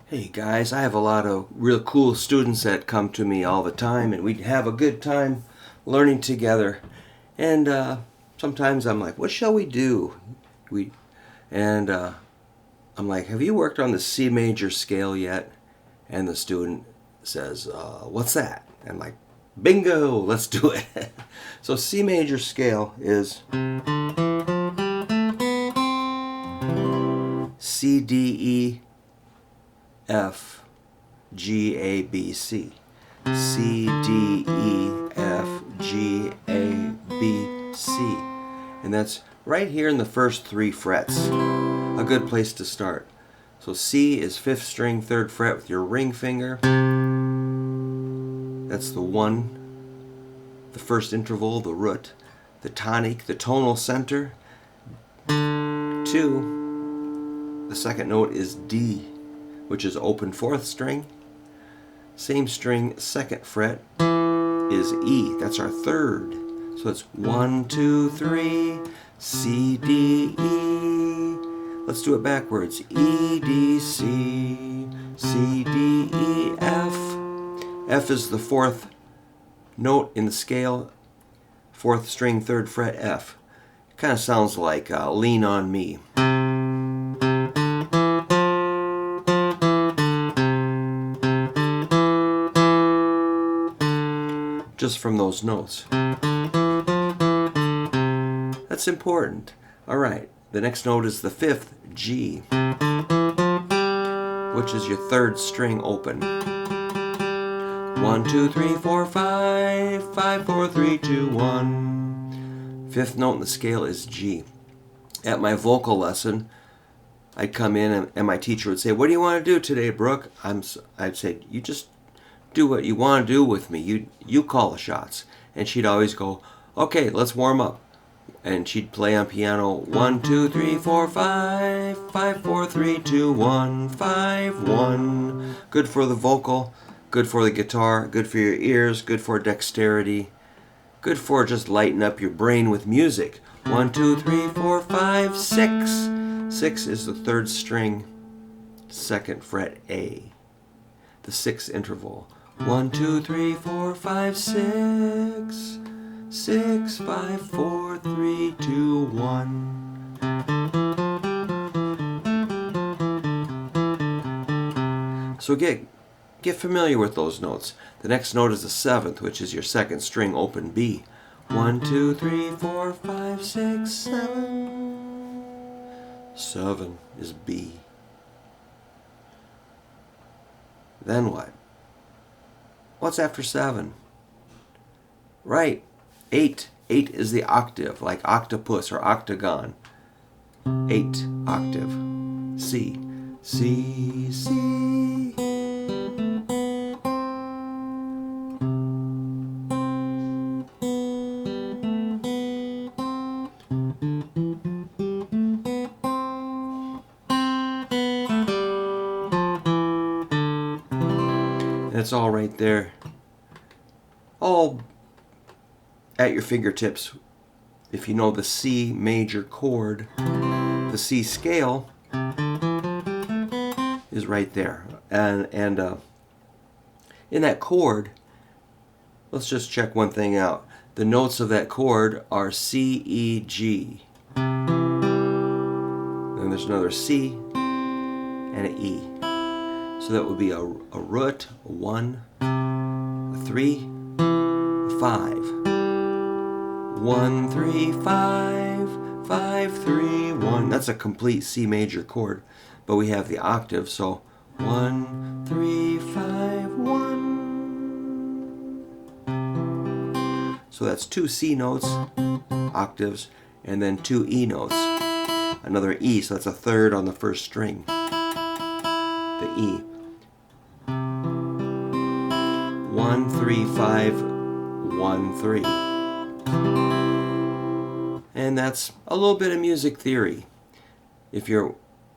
Hey guys, I have a lot of real cool students that come to me all the time, and we have a good time learning together. And sometimes I'm like, "What shall we do?" We and I'm like, "Have you worked on the C major scale yet?" And the student says, "What's that?" And I'm like, "Bingo! Let's do it." So C major scale is C D E F G A B C. C D E F G A B C. And that's right here in the first three frets. A good place to start. So C is 5th string, 3rd fret with your ring finger. That's the 1, the first interval, the root, the tonic, the tonal center. 2, the second note is D, which is open 4th string. Same string, 2nd fret is E. That's our 3rd. So it's 1, 2, 3, C, D, E. Let's do it backwards. E, D, C, C, D, E, F. F is the 4th note in the scale. 4th string, 3rd fret, F. Kind of sounds like Lean on Me. Just from those notes. That's important. All right, the next note is the 5th, G, which is your 3rd string open. 1, 2, 3, 4, 5, 5, 4, 3, 2, 1. 5th note in the scale is G. At my vocal lesson, I'd come in and my teacher would say, "What do you want to do today, Brook?" I'd say, "You just do what you want to do with me. You call the shots." And she'd always go, "Okay, let's warm up." And she'd play on piano 1, 2, 3, 4, 5, 5, 4, 3, 2, 1, 5, 1. Good for the vocal, good for the guitar, good for your ears, good for dexterity, good for just lighting up your brain with music. 1, 2, 3, 4, 5, 6. 6 is the 3rd string, 2nd fret A. The 6th interval. 1, 2, 3, 4, 5, 6. 6, 5, 4, 3, 2, 1. So get familiar with those notes. The next note is the 7th, which is your 2nd string open B. 1, 2, 3, 4, 5, 6, 7. 7 is B. Then what? What's after 7? Right, 8. 8 is the octave, like octopus or octagon. 8 octave. C. C, C. It's all right there, all at your fingertips. If you know the C major chord, the C scale is right there. And in that chord, let's just check one thing out. The notes of that chord are C, E, G. Then there's another C and an E. So that would be a root, a 1, a 3, a 5. 1, 3, 5, 5, 3, 1. That's a complete C major chord. But we have the octave, so 1, 3, 5, 1. So that's 2 C notes, octaves, and then 2 E notes. Another E, so that's a 3rd on the 1st string. The E. 1, 3, 5, 1, 3. And that's a little bit of music theory. If you're,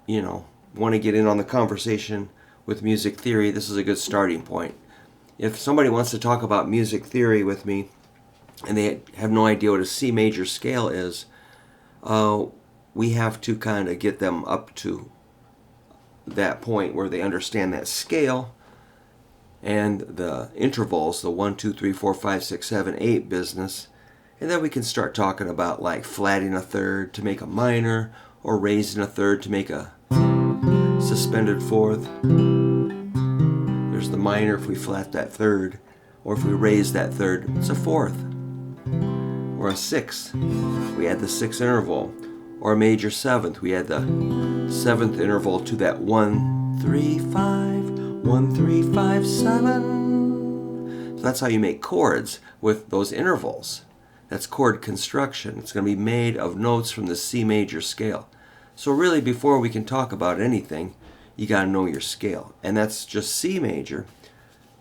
want to get in on the conversation with music theory, this is a good starting point. If somebody wants to talk about music theory with me and they have no idea what a C major scale is, we have to kind of get them up to that point where they understand that scale and the intervals, the 1, 2, 3, 4, 5, 6, 7, 8 business. And then we can start talking about like flatting a third to make a minor, or raising a third to make a suspended fourth. There's the minor if we flat that third, or if we raise that third, it's a fourth. Or a sixth, we add the sixth interval. Or a major seventh, we add the seventh interval to that 1, 3, 5, 1, 3, 5, 7. So that's how you make chords with those intervals. That's chord construction. It's going to be made of notes from the C major scale. So really, before we can talk about anything, you got to know your scale. And that's just C major.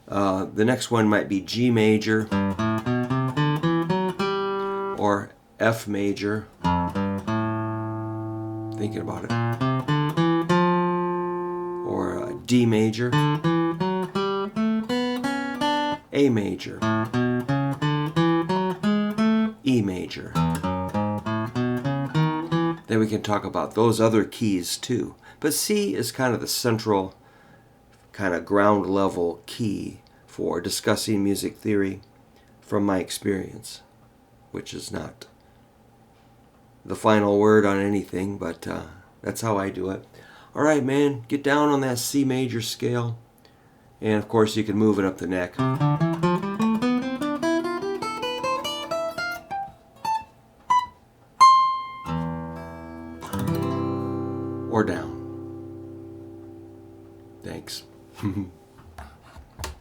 The next one might be G major, or F major. Thinking about it. Or D major, A major, E major. Then we can talk about those other keys too. But C is kind of the central, kind of ground level key for discussing music theory from my experience, which is not the final word on anything, but that's how I do it. All right, man, get down on that C major scale. And of course, you can move it up the neck. Or down.